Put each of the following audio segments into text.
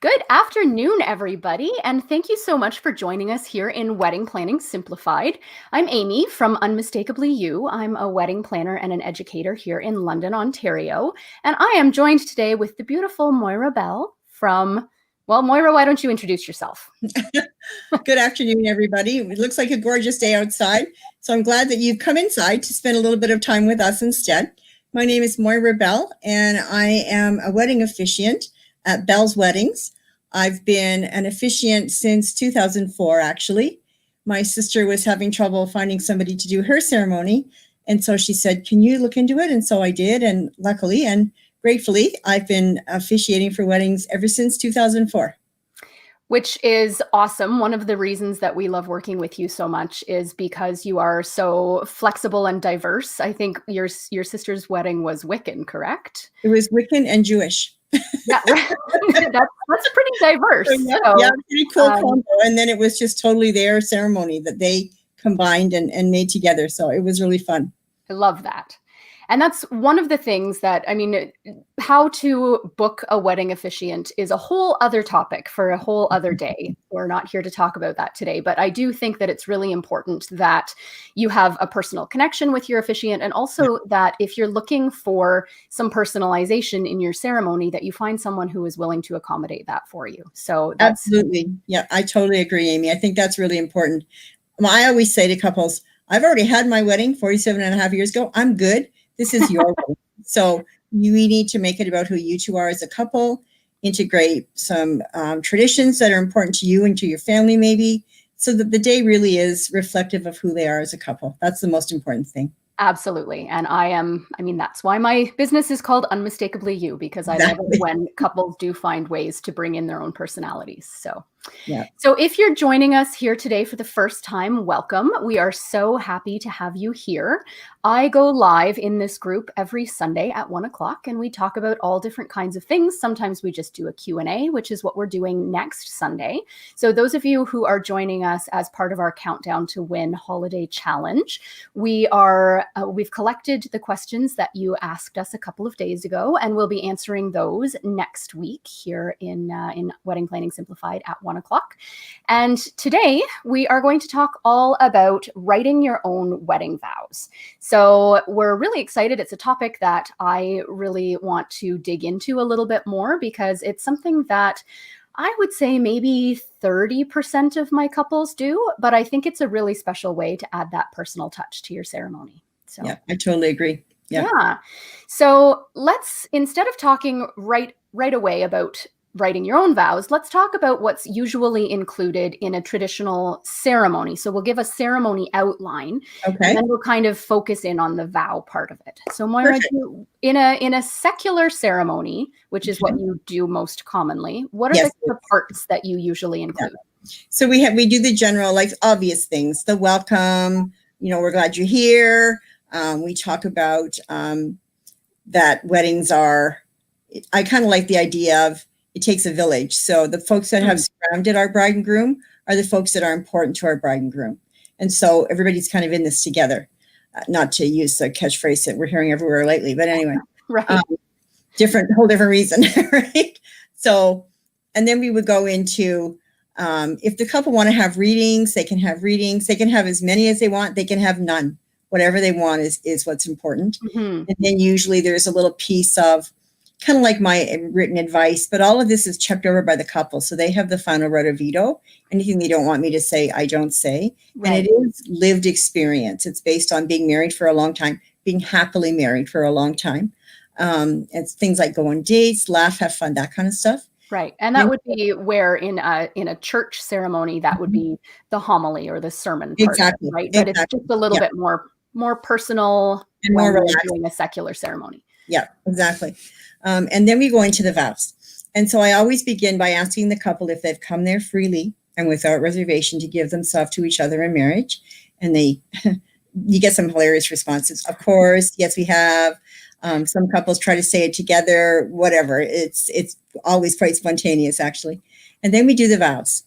Good afternoon, everybody, and thank you so much for joining us here in Wedding Planning Simplified. I'm Amy from Unmistakably You. I'm a wedding planner and an educator here in London, Ontario, and I am joined today with the beautiful Moira Bell from, well, Moira, why don't you introduce yourself? Good afternoon, everybody. It looks like a gorgeous day outside, so I'm glad that you've come inside to spend a little bit of time with us instead. My name is Moira Bell, and I am a wedding officiant at Bell's Weddings. I've been an officiant since 2004, actually. My sister was having trouble finding somebody to do her ceremony, and so she said, can you look into it? And so I did, and luckily and gratefully, I've been officiating for weddings ever since 2004. Which is awesome. One of the reasons that we love working with you so much is because you are so flexible and diverse. I think your sister's wedding was Wiccan, correct? It was Wiccan and Jewish. Yeah, that's pretty diverse. So, yeah, pretty cool combo. And then it was just totally their ceremony that they combined and made together. So it was really fun. I love that. And that's one of the things that, I mean, how to book a wedding officiant is a whole other topic for a whole other day. We're not here to talk about that today, but I do think that it's really important that you have a personal connection with your officiant, and also that if you're looking for some personalization in your ceremony, that you find someone who is willing to accommodate that for you. So that's absolutely. Yeah, I totally agree, Amy. I think that's really important. I always say to couples, I've already had my wedding 47 and a half years ago. I'm good. This is your wedding. So we need to make it about who you two are as a couple, integrate some traditions that are important to you and to your family, maybe, so that the day really is reflective of who they are as a couple. That's the most important thing. Absolutely. And that's why my business is called Unmistakably You, because I love it when couples do find ways to bring in their own personalities. So, yeah. So if you're joining us here today for the first time, welcome. We are so happy to have you here. I go live in this group every Sunday at 1 o'clock, and we talk about all different kinds of things. Sometimes we just do a Q&A, which is what we're doing next Sunday. So those of you who are joining us as part of our Countdown to Win Holiday Challenge, we've collected the questions that you asked us a couple of days ago, and we'll be answering those next week here in Wedding Planning Simplified at 1 o'clock. And today we are going to talk all about writing your own wedding vows. So we're really excited. It's a topic that I really want to dig into a little bit more, because it's something that I would say maybe 30% of my couples do, but I think it's a really special way to add that personal touch to your ceremony. So yeah, I totally agree. Yeah. So let's, instead of talking right away about writing your own vows, let's talk about what's usually included in a traditional ceremony. So we'll give a ceremony outline, and then we'll kind of focus in on the vow part of it. So Moira, in a secular ceremony, which is what you do most commonly, what are the parts that you usually include? Yeah. So we do the general, like, obvious things, the welcome, we're glad you're here. We talk about that weddings are, I kind of like the idea of, it takes a village. So the folks that have surrounded our bride and groom are the folks that are important to our bride and groom. And so everybody's kind of in this together, not to use the catchphrase that we're hearing everywhere lately, but anyway, right. Whole different reason, right? So, and then we would go into, if the couple want to have readings, they can have readings. They can have as many as they want. They can have none. Whatever they want is what's important. And then usually there's a little piece of, kind of like my written advice, but all of this is checked over by the couple. So they have the final right of veto. Anything they don't want me to say, I don't say. Right. And it is lived experience. It's based on being married for a long time, being happily married for a long time. It's things like go on dates, laugh, have fun, that kind of stuff. Right. And that would be where in a church ceremony, that would be the homily or the sermon part, exactly. Right. But it's just a little bit more personal and more relaxed, doing a secular ceremony. Yeah, exactly. And then we go into the vows. And so I always begin by asking the couple if they've come there freely and without reservation to give themselves to each other in marriage. And you get some hilarious responses. Of course, yes, we have. Some couples try to say it together, whatever. It's always quite spontaneous, actually. And then we do the vows.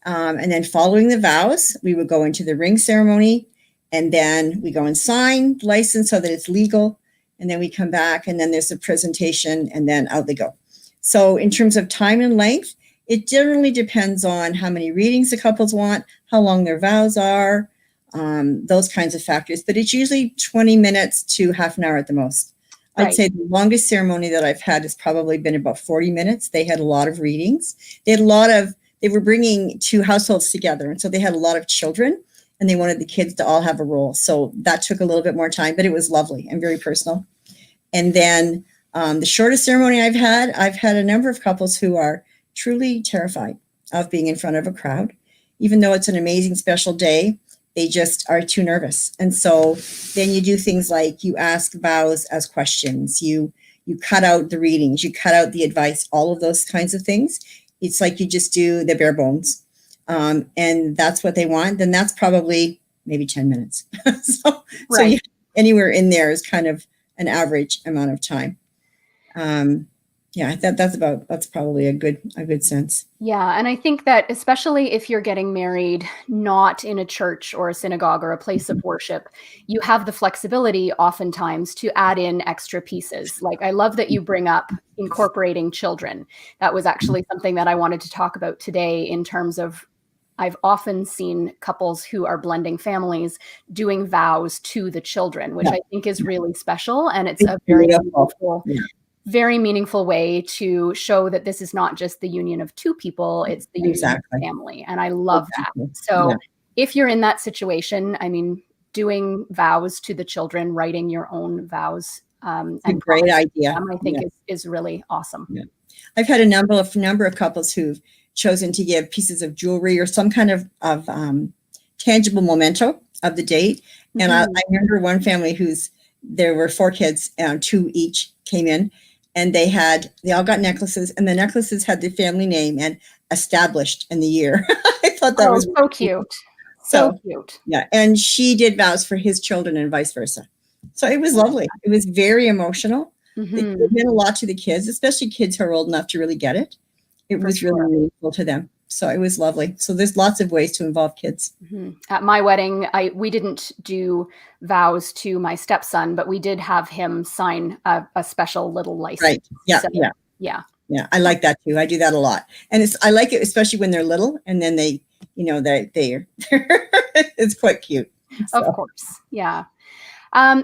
And then following the vows, we would go into the ring ceremony. And then we go and sign, license so that it's legal. And then we come back, and then there's a presentation, and then out they go. So in terms of time and length, It generally depends on how many readings the couples want, how long their vows are, those kinds of factors. But it's usually 20 minutes to half an hour at the most. Right. I'd say the longest ceremony that I've had has probably been about 40 minutes. They had a lot of readings. They were bringing two households together. And so they had a lot of children, and they wanted the kids to all have a role. So that took a little bit more time, but it was lovely and very personal. And then the shortest ceremony I've had a number of couples who are truly terrified of being in front of a crowd. Even though it's an amazing special day, they just are too nervous. And so then you do things like you ask vows as questions, you cut out the readings, you cut out the advice, all of those kinds of things. It's like you just do the bare bones. And that's what they want. Then that's probably maybe 10 minutes. So anywhere in there is kind of an average amount of time. That's probably a good sense. Yeah. And I think that especially if you're getting married, not in a church or a synagogue or a place of worship, you have the flexibility oftentimes to add in extra pieces. Like, I love that you bring up incorporating children. That was actually something that I wanted to talk about today, in terms of, I've often seen couples who are blending families doing vows to the children, which I think is really special. And it's a very meaningful way to show that this is not just the union of two people, it's the union of the family. And I love that. So if you're in that situation, I mean, doing vows to the children, writing your own vows, and a great idea. I think is really awesome. Yeah. I've had a number of couples who've chosen to give pieces of jewelry or some kind of tangible memento of the date. And I remember one family there were 4 kids, 2 each came in, and they all got necklaces, and the necklaces had the family name and established in the year. I thought that was so cute. So cute. Yeah. And she did vows for his children and vice versa. So it was lovely. It was very emotional. It meant a lot to the kids, especially kids who are old enough to really get it. It was really meaningful to them. So it was lovely. So there's lots of ways to involve kids. At my wedding, we didn't do vows to my stepson, but we did have him sign a special little license. Right. Yeah. So, yeah. I like that too. I do that a lot. And I like it, especially when they're little, and then they're it's quite cute. So. Of course. Yeah.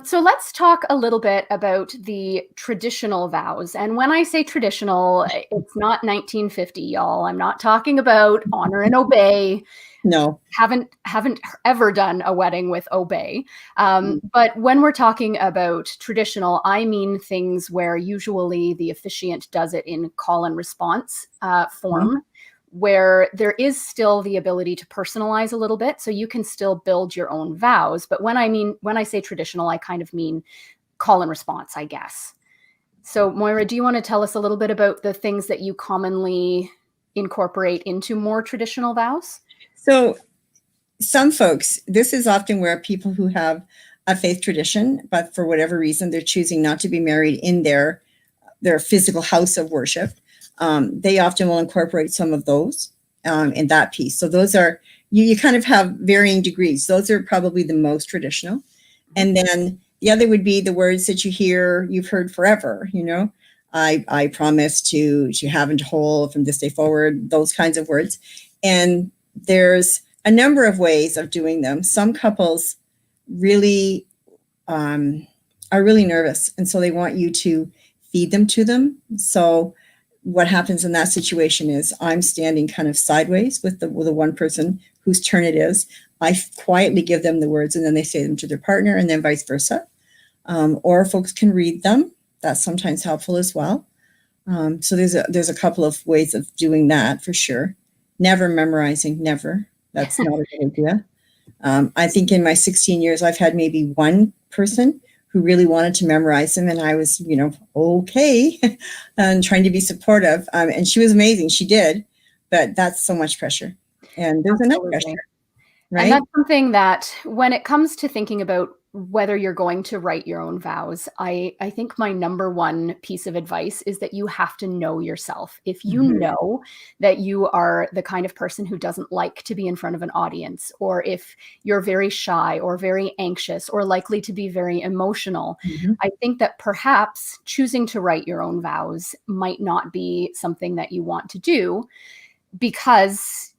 So let's talk a little bit about the traditional vows. And when I say traditional, it's not 1950, y'all. I'm not talking about honor and obey. No. Haven't ever done a wedding with obey. But when we're talking about traditional, I mean things where usually the officiant does it in call and response form. Where there is still the ability to personalize a little bit. So you can still build your own vows. But when I say traditional, I kind of mean call and response, I guess. So Moira, do you want to tell us a little bit about the things that you commonly incorporate into more traditional vows? So some folks, this is often where people who have a faith tradition, but for whatever reason, they're choosing not to be married in their physical house of worship. They often will incorporate some of those in that piece. So those are, you kind of have varying degrees. Those are probably the most traditional. And then the other would be the words that you've heard forever, I promise to have and to hold from this day forward, those kinds of words. And there's a number of ways of doing them. Some couples really are really nervous. And so they want you to feed them to them. So what happens in that situation is I'm standing kind of sideways with the one person whose turn it is. I quietly give them the words, and then they say them to their partner, and then vice versa. Or folks can read them. That's sometimes helpful as well. So there's a couple of ways of doing that for sure. Never memorizing, never. That's not a good idea. I think in my 16 years, I've had maybe one person who really wanted to memorize them. And I was, okay, and trying to be supportive. And she was amazing. She did, but that's so much pressure. And there's enough pressure, right? And that's something that when it comes to thinking about whether you're going to write your own vows, I think my number one piece of advice is that you have to know yourself. If you know that you are the kind of person who doesn't like to be in front of an audience, or if you're very shy or very anxious or likely to be very emotional, I think that perhaps choosing to write your own vows might not be something that you want to do. because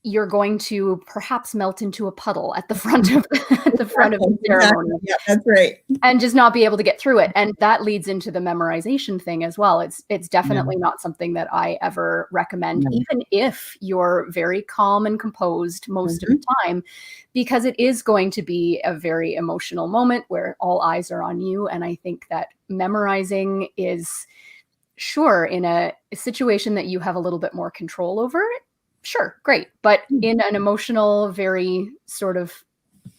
you're going to perhaps melt into a puddle at the front of the ceremony. Yeah, that's right. And just not be able to get through it. And that leads into the memorization thing as well. It's definitely not something that I ever recommend, even if you're very calm and composed most of the time, because it is going to be a very emotional moment where all eyes are on you. And I think that memorizing is, sure, in a situation that you have a little bit more control over it, sure, great. But in an emotional, very sort of,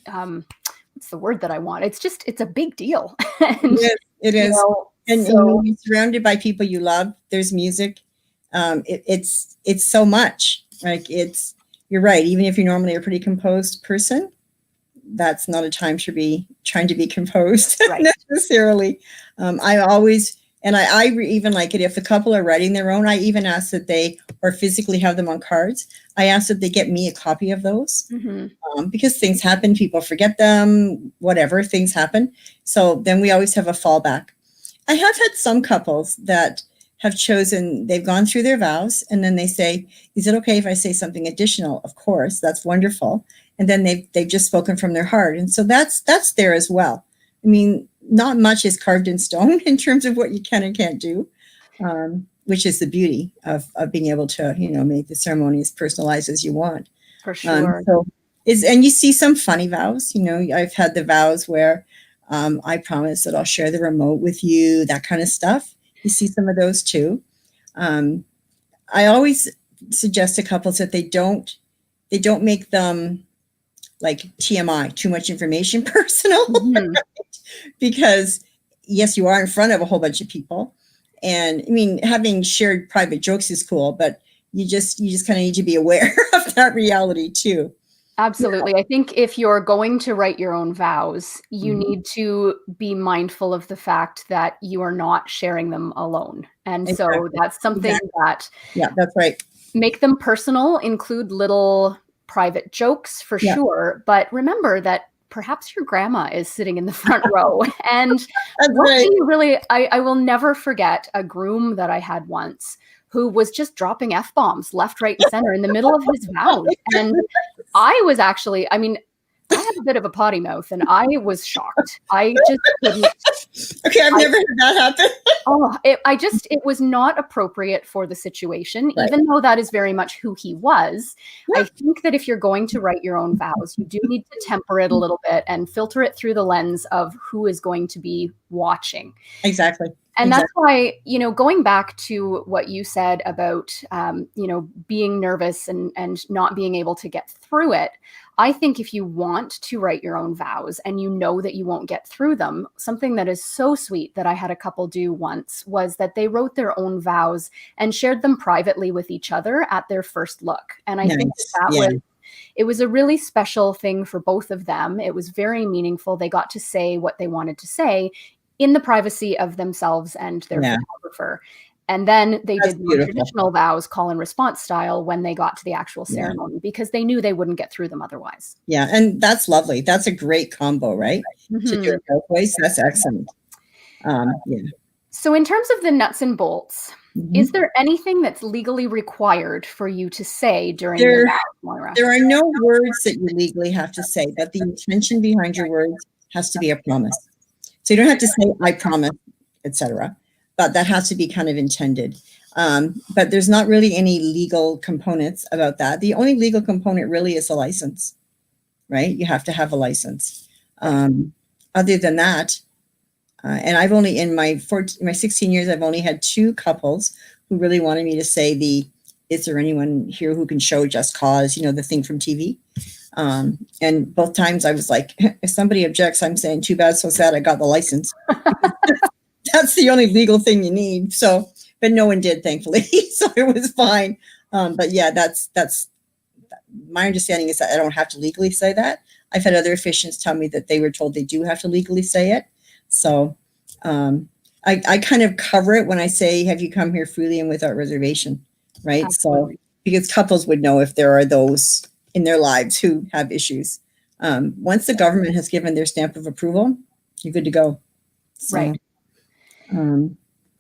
what's the word that I want? It's a big deal. And, it is. And you're surrounded by people you love. There's music. It's so much. Like you're right. Even if you're normally a pretty composed person, that's not a time to be trying to be composed necessarily. I always, and I even like it if the couple are writing their own, I even ask that they, or physically have them on cards, I ask that they get me a copy of those, because things happen, people forget them, whatever, things happen. So then we always have a fallback. I have had some couples that have chosen, they've gone through their vows, and then they say, is it okay if I say something additional? Of course, that's wonderful. And then they've just spoken from their heart. And so that's there as well. I mean, not much is carved in stone in terms of what you can and can't do, which is the beauty of being able to, make the ceremony as personalized as you want. For sure. And you see some funny vows. I've had the vows where I promise that I'll share the remote with you, that kind of stuff. You see some of those too. I always suggest to couples that they don't make them like TMI, too much information, personal, because yes, you are in front of a whole bunch of people. And I mean, having shared private jokes is cool, but you just kind of need to be aware of that reality too. Absolutely. I think if you're going to write your own vows, you need to be mindful of the fact that you are not sharing them alone. And so that's something that, that's right. Make them personal, include little private jokes for sure. But remember that perhaps your grandma is sitting in the front row. And what do you really, I will never forget a groom that I had once who was just dropping F-bombs left, right, and center in the middle of his vows. And I was actually, I mean, I have a bit of a potty mouth and I was shocked. I just couldn't. Okay, I've never heard that happen. It was not appropriate for the situation, even though that is very much who he was. I think that if you're going to write your own vows, you do need to temper it a little bit and filter it through the lens of who is going to be watching. Exactly. And that's why, going back to what you said about, being nervous and not being able to get through it, I think if you want to write your own vows and you know that you won't get through them, something that is so sweet that I had a couple do once was that they wrote their own vows and shared them privately with each other at their first look. And I think it was a really special thing for both of them. It was very meaningful. They got to say what they wanted to say in the privacy of themselves and their photographer. And then they did more traditional vows, call and response style, when they got to the actual ceremony, because they knew they wouldn't get through them otherwise. Yeah, and that's lovely. That's a great combo, right? To do it both ways. That's excellent. So in terms of the nuts and bolts, is there anything that's legally required for you to say during your vows, Moira? There are no words that you legally have to say, but the intention behind your words has to be a promise. So you don't have to say, I promise, etc. But that has to be kind of intended. But there's not really any legal components about that. The only legal component really is a license, right? You have to have a license. Other than that, and I've only, in my 16 years, I've only had 2 couples who really wanted me to say is there anyone here who can show just cause, the thing from TV? And both times I was like, if somebody objects, I'm saying too bad, so sad, I got the license. That's the only legal thing you need. So, but no one did, thankfully. So it was fine. But yeah, that's my understanding is that I don't have to legally say that. I've had other officiants tell me that they were told they do have to legally say it. So I kind of cover it when I say, have you come here freely and without reservation, right? Absolutely. So because couples would know if there are those in their lives who have issues. Once the government has given their stamp of approval, you're good to go. So, right.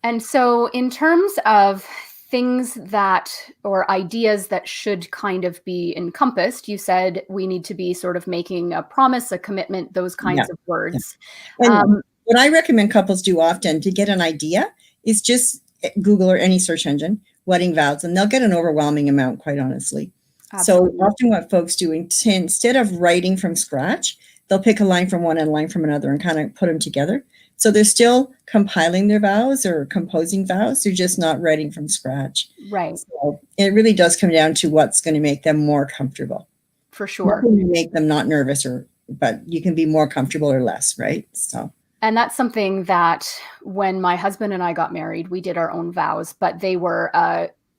And so in terms of things that, or ideas that should kind of be encompassed. You said we need to be sort of making a promise, a commitment, those kinds of words. And what I recommend couples do often to get an idea is just Google or any search engine, wedding vows, and they'll get an overwhelming amount, quite honestly. Absolutely. So often what folks do, instead of writing from scratch, they'll pick a line from one and a line from another and kind of put them together. So they're still compiling their vows or composing vows. They're just not writing from scratch. Right. So it really does come down to what's going to make them more comfortable. For sure. Nothing to make them not nervous, but you can be more comfortable or less, right? So. And that's something that when my husband and I got married, we did our own vows, but they were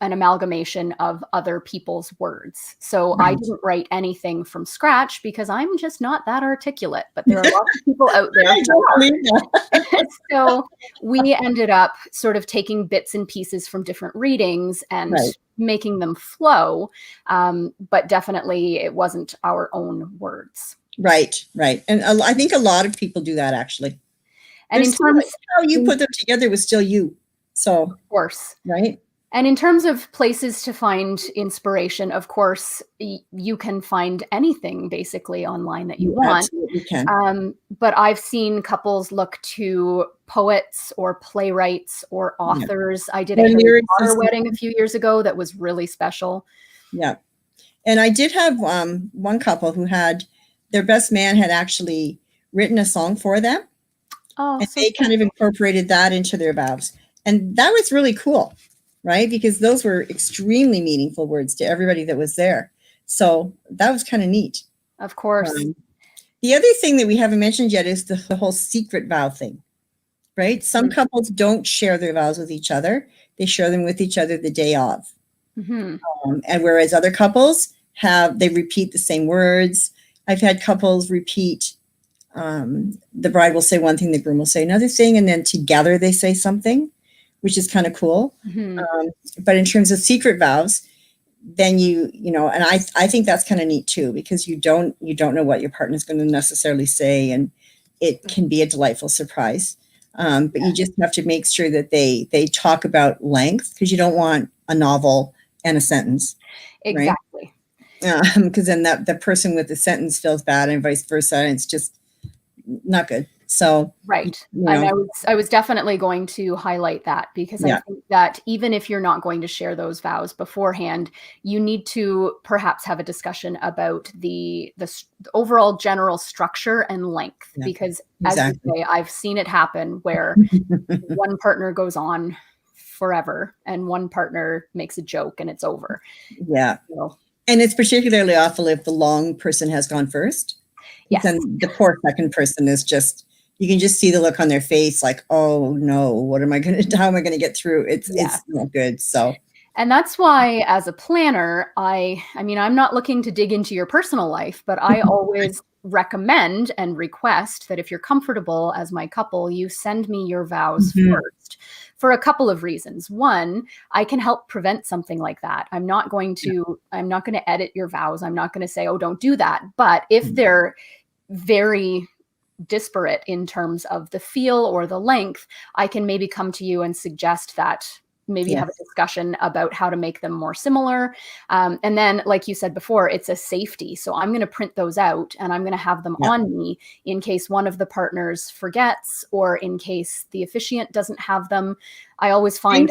an amalgamation of other people's words. So I didn't write anything from scratch because I'm just not that articulate, but there are lots of people out there. So we ended up sort of taking bits and pieces from different readings and making them flow. But definitely it wasn't our own words. Right. And I think a lot of people do that, actually. And in terms of how you put them together was still you. So, of course. Right. And in terms of places to find inspiration, of course, you can find anything basically online that you want. Absolutely can. But I've seen couples look to poets or playwrights or authors. I did a Harry Potter wedding a few years ago that was really special. Yeah. And I did have one couple who had their best man had actually written a song for them. Oh, and they kind of incorporated that into their vows. And that was really cool. Right? Because those were extremely meaningful words to everybody that was there. So that was kind of neat. Of course. The other thing that we haven't mentioned yet is the whole secret vow thing, right? Some couples don't share their vows with each other. They share them with each other the day of. And whereas other couples they repeat the same words. I've had couples repeat, the bride will say one thing, the groom will say another thing, and then together they say something, which is kind of cool. But in terms of secret vows, then you know, and I think that's kind of neat too, because you don't know what your partner's going to necessarily say, and it can be a delightful surprise. But you just have to make sure that they talk about length, because you don't want a novel and a sentence. Exactly. Because then the person with the sentence feels bad and vice versa, and it's just not good. So right. And I was definitely going to highlight that, because I think that even if you're not going to share those vows beforehand, you need to perhaps have a discussion about the overall general structure and length, because as you say, I've seen it happen where one partner goes on forever and one partner makes a joke and it's over. So, and it's particularly awful if the long person has gone first. Yes. Then the poor second person is just, you can just see the look on their face, like, oh no, how am I going to get through? It's not good. So, and that's why as a planner, I mean, I'm not looking to dig into your personal life, but I always recommend and request that if you're comfortable as my couple, you send me your vows first, for a couple of reasons. One, I can help prevent something like that. I'm not going to edit your vows. I'm not going to say, oh, don't do that. But if they're very disparate in terms of the feel or the length, I can maybe come to you and suggest that maybe have a discussion about how to make them more similar. And then, like you said before, it's a safety. So I'm going to print those out and I'm going to have them on me in case one of the partners forgets, or in case the officiant doesn't have them. I always find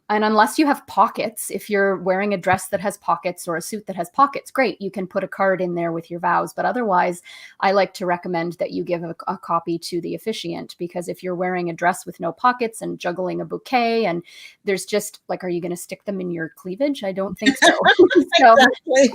unless you have pockets, if you're wearing a dress that has pockets or a suit that has pockets, great, you can put a card in there with your vows. But otherwise, I like to recommend that you give a copy to the officiant, because if you're wearing a dress with no pockets and juggling a bouquet, and there's just like, are you going to stick them in your cleavage? I don't think so. So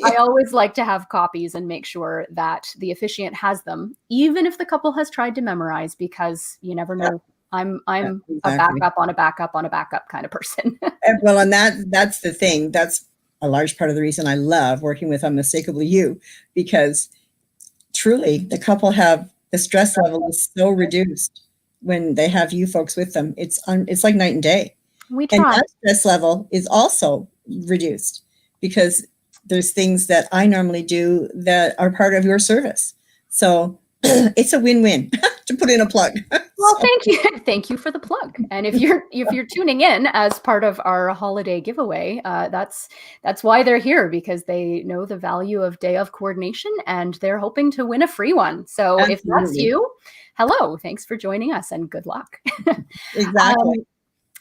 I always like to have copies and make sure that the officiant has them, even if the couple has tried to memorize, because you never know. I'm a backup on a backup on a backup kind of person. Well, and that's the thing. That's a large part of the reason I love working with Unmistakably You, because truly the couple the stress level is so reduced when they have you folks with them. It's like night and day. We try. And that stress level is also reduced because there's things that I normally do that are part of your service. So it's a win-win. to put in a plug. Well, thank you. Thank you for the plug. And if you're tuning in as part of our holiday giveaway, that's why they're here, because they know the value of day of coordination and they're hoping to win a free one. So if that's you, hello, thanks for joining us and good luck. Exactly.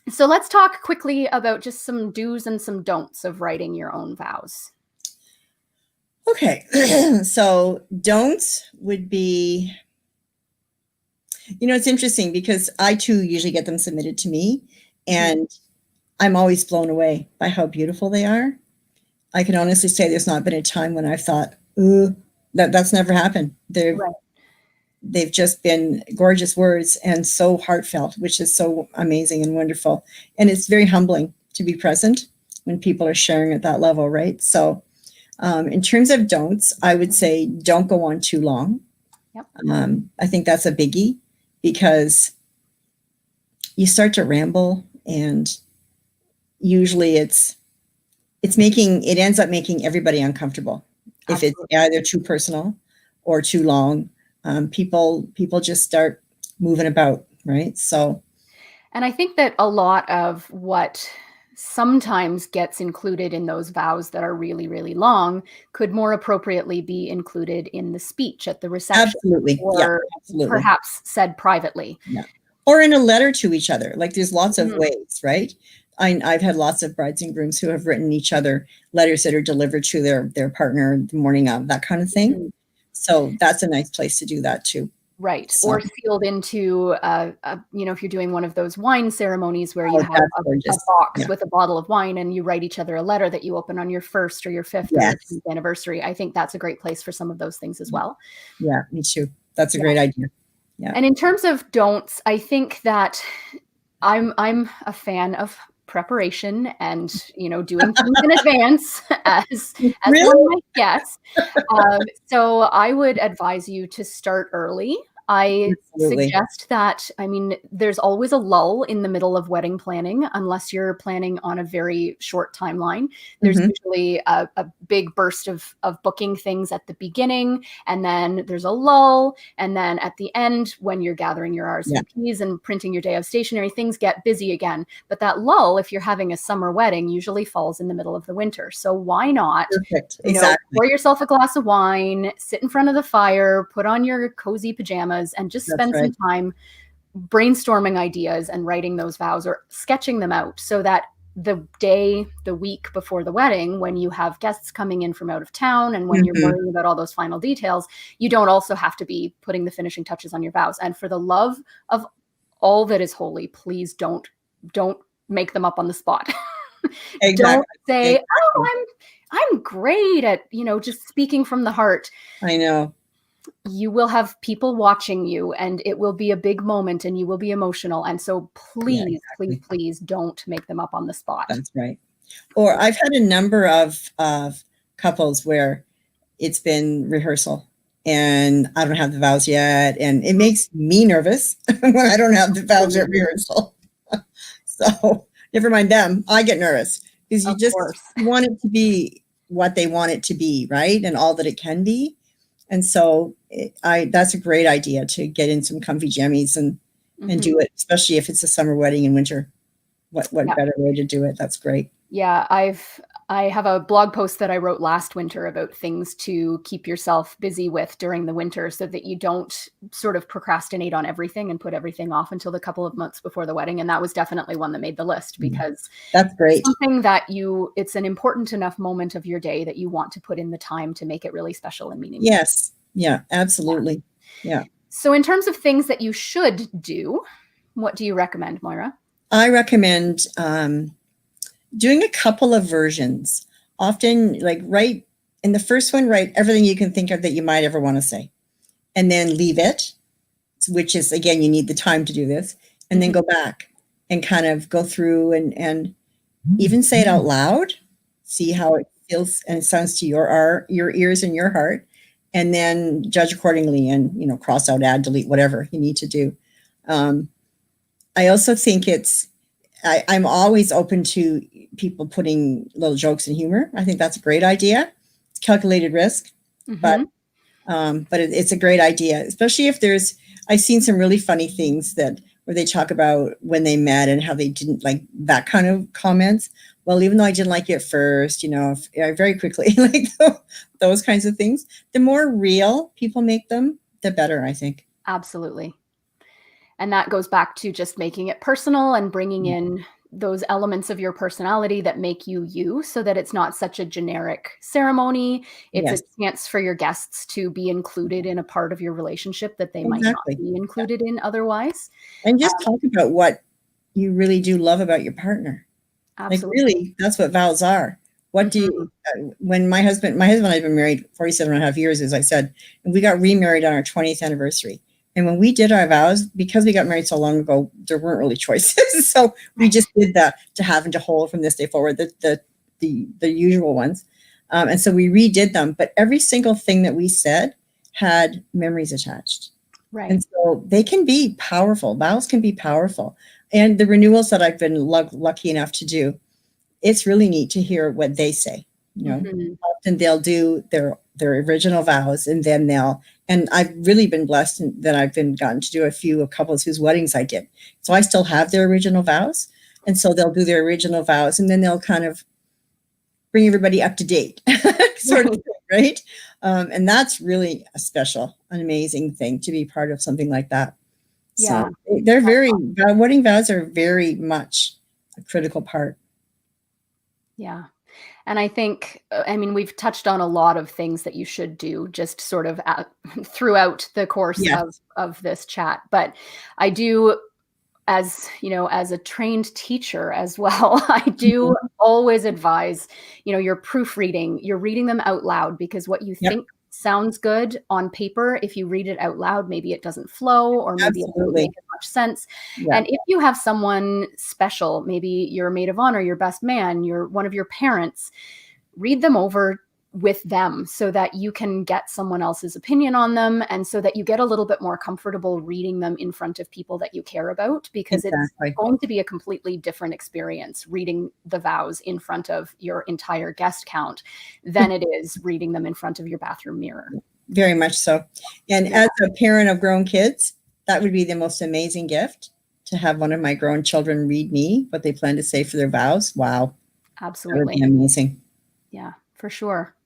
So let's talk quickly about just some do's and some don'ts of writing your own vows. Okay. So don'ts would be, it's interesting because I too usually get them submitted to me, and I'm always blown away by how beautiful they are. I can honestly say there's not been a time when I've thought, ooh, that's never happened. They've just been gorgeous words and so heartfelt, which is so amazing and wonderful. And it's very humbling to be present when people are sharing at that level, right? So in terms of don'ts, I would say don't go on too long. Yep. I think that's a biggie, because you start to ramble, and usually it ends up making everybody uncomfortable. Absolutely. If it's either too personal or too long, people just start moving about, right? So, and I think that a lot of what sometimes gets included in those vows that are really, really long could more appropriately be included in the speech at the reception. Absolutely. Or perhaps said privately. Yeah. Or in a letter to each other. Like, there's lots of ways, right? I've had lots of brides and grooms who have written each other letters that are delivered to their partner the morning of, that kind of thing. So that's a nice place to do that too. Right. So. Or sealed into, if you're doing one of those wine ceremonies where you have a box with a bottle of wine and you write each other a letter that you open on your 1st or your 5th or your 10th anniversary. I think that's a great place for some of those things as well. Yeah, me too. That's a great idea. Yeah. And in terms of don'ts, I think that I'm a fan of preparation and, doing things in advance as one might guess. So I would advise you to start early. I suggest that, there's always a lull in the middle of wedding planning, unless you're planning on a very short timeline. There's usually a big burst of booking things at the beginning, and then there's a lull. And then at the end, when you're gathering your RSVPs and printing your day of stationery, things get busy again. But that lull, if you're having a summer wedding, usually falls in the middle of the winter. So why not pour yourself a glass of wine, sit in front of the fire, put on your cozy pajamas, and just spend some time brainstorming ideas and writing those vows or sketching them out, so that the week before the wedding, when you have guests coming in from out of town and when you're worrying about all those final details, you don't also have to be putting the finishing touches on your vows. And for the love of all that is holy, please don't make them up on the spot. Don't say, oh, I'm great at, just speaking from the heart. I know. You will have people watching you, and it will be a big moment, and you will be emotional. And so please, please don't make them up on the spot. That's right. Or I've had a number of couples where it's been rehearsal and I don't have the vows yet. And it makes me nervous when I don't have the vows at rehearsal. So never mind them. I get nervous because you just want it to be what they want it to be, right? And all that it can be. And so that's a great idea, to get in some comfy jammies and do it, especially if it's a summer wedding in winter. What better way to do it? That's great. Yeah, I have a blog post that I wrote last winter about things to keep yourself busy with during the winter, so that you don't sort of procrastinate on everything and put everything off until the couple of months before the wedding. And that was definitely one that made the list, because that's great. Something that it's an important enough moment of your day that you want to put in the time to make it really special and meaningful. Yes. Yeah, absolutely. Yeah. So in terms of things that you should do, what do you recommend, Moira? I recommend doing a couple of versions. Often, like, write in the first one, write everything you can think of that you might ever want to say, and then leave it, which is, again, you need the time to do this, and then go back and kind of go through and even say it out loud, see how it feels and sounds to your ears and your heart, and then judge accordingly, and cross out, add, delete, whatever you need to do. I also think I'm always open to people putting little jokes and humor. I think that's a great idea. It's calculated risk, but But it's a great idea, especially if I've seen some really funny things where they talk about when they met and how they didn't like that kind of comments. Well, even though I didn't like you at first, very quickly, like those kinds of things. The more real people make them, the better, I think. Absolutely. And that goes back to just making it personal and bringing in those elements of your personality that make you you, so that it's not such a generic ceremony. It's a chance for your guests to be included in a part of your relationship that they might not be included in otherwise. And just talk about what you really do love about your partner. Absolutely. Like really, that's what vows are. What do you, when my husband and I have been married 47 and a half years, as I said, and we got remarried on our 20th anniversary. And when we did our vows, because we got married so long ago, there weren't really choices. So we just did the to have and to hold from this day forward, the usual ones. And so we redid them. But every single thing that we said had memories attached. Right. And so they can be powerful. Vows can be powerful. And the renewals that I've been lucky enough to do, it's really neat to hear what they say. Often they'll do their original vows, and then and I've really been blessed that I've gotten to do a few of couples whose weddings I did. So I still have their original vows. And so they'll do their original vows, and then they'll kind of bring everybody up to date, sort of thing, right? And that's really an amazing thing to be part of something like that. Yeah. So they're wedding vows are very much a critical part. Yeah. And I think, we've touched on a lot of things that you should do just sort of throughout the course of this chat. But I do, as a trained teacher as well, I do always advise, you're proofreading, you're reading them out loud, because what you think sounds good on paper, if you read it out loud, maybe it doesn't flow, or maybe it doesn't make as much sense. And if you have someone special, maybe your maid of honor, your best man, one of your parents, read them over with them so that you can get someone else's opinion on them, and so that you get a little bit more comfortable reading them in front of people that you care about, because it's going to be a completely different experience reading the vows in front of your entire guest count than it is reading them in front of your bathroom mirror. Very much so. And as a parent of grown kids, that would be the most amazing gift, to have one of my grown children read me what they plan to say for their vows. Wow. Absolutely. That would be amazing. Yeah, for sure.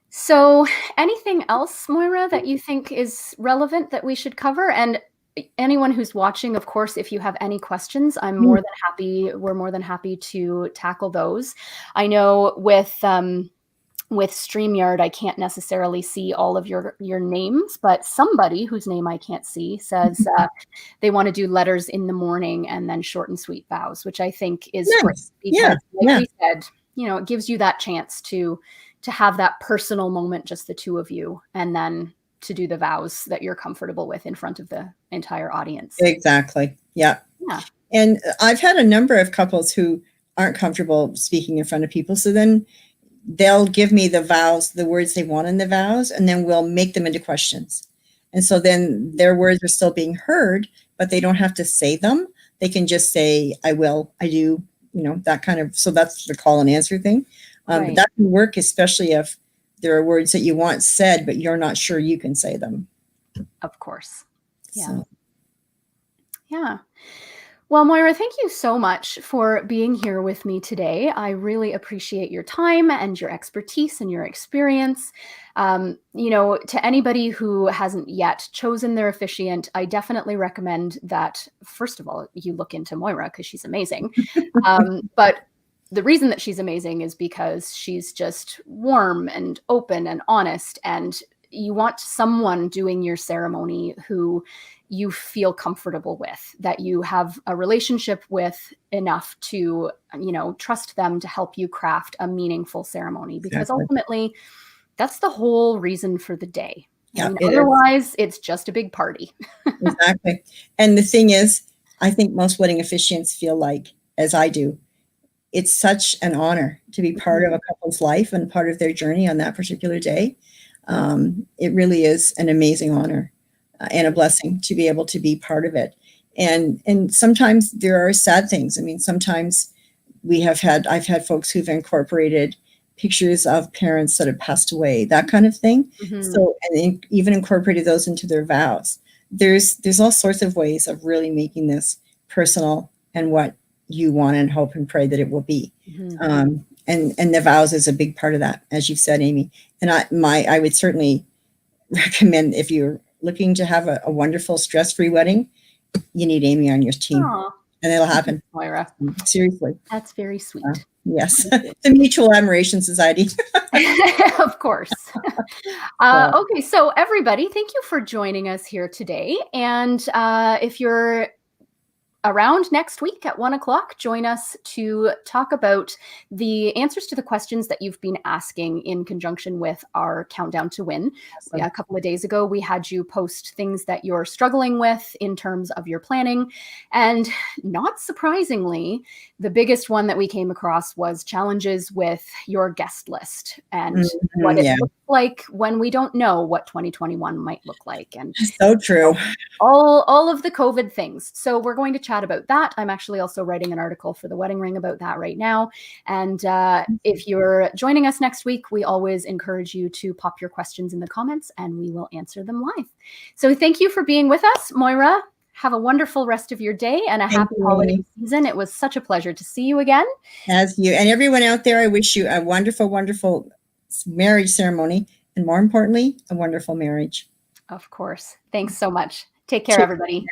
So anything else, Moira, that you think is relevant that we should cover? And anyone who's watching, of course, if you have any questions, we're more than happy to tackle those. I know with StreamYard, I can't necessarily see all of your names, but somebody whose name I can't see says they want to do letters in the morning and then short and sweet vows, which I think is great, because like we said, it gives you that chance to have that personal moment, just the two of you, and then to do the vows that you're comfortable with in front of the entire audience. Exactly. Yeah. And I've had a number of couples who aren't comfortable speaking in front of people. So then they'll give me the vows, the words they want in the vows, and then we'll make them into questions. And so then their words are still being heard, but they don't have to say them. They can just say, I will, I do, that kind of, so that's the call and answer thing. But that can work, especially if there are words that you want said, but you're not sure you can say them. Of course. Yeah. Yeah. Well, Moira, thank you so much for being here with me today. I really appreciate your time and your expertise and your experience. To anybody who hasn't yet chosen their officiant, I definitely recommend that, first of all, you look into Moira, because she's amazing. But the reason that she's amazing is because she's just warm and open and honest, and you want someone doing your ceremony who you feel comfortable with, that you have a relationship with enough to, trust them to help you craft a meaningful ceremony, because ultimately that's the whole reason for the day. Otherwise, it's just a big party. Exactly. And the thing is, I think most wedding officiants feel like, as I do, it's such an honor to be part of a couple's life and part of their journey on that particular day. It really is an amazing honor and a blessing to be able to be part of it. And sometimes there are sad things. Sometimes I've had folks who've incorporated pictures of parents that have passed away, that kind of thing. So, and even incorporated those into their vows. There's all sorts of ways of really making this personal and what you want and hope and pray that it will be. And the vows is a big part of that, as you've said, Amy. And I would certainly recommend, if you're looking to have a wonderful stress-free wedding, you need Amy on your team. Aww. And it'll happen. Moira. Seriously. That's very sweet. Yes. The Mutual Admiration Society. Of course. Okay, so everybody, thank you for joining us here today. And if you're around next week at 1 o'clock, join us to talk about the answers to the questions that you've been asking in conjunction with our Countdown to Win. Awesome. A couple of days ago, we had you post things that you're struggling with in terms of your planning. And not surprisingly, the biggest one that we came across was challenges with your guest list and what it looks like when we don't know what 2021 might look like. And so true. All of the COVID things. So we're going to chat about that. I'm actually also writing an article for the Wedding Ring about that right now. And if you're joining us next week, we always encourage you to pop your questions in the comments and we will answer them live. So thank you for being with us, Moira. Have a wonderful rest of your day and a happy holiday season. It was such a pleasure to see you again. As you and everyone out there, I wish you a wonderful, wonderful marriage ceremony. And more importantly, a wonderful marriage. Of course. Thanks so much. Take care, everybody.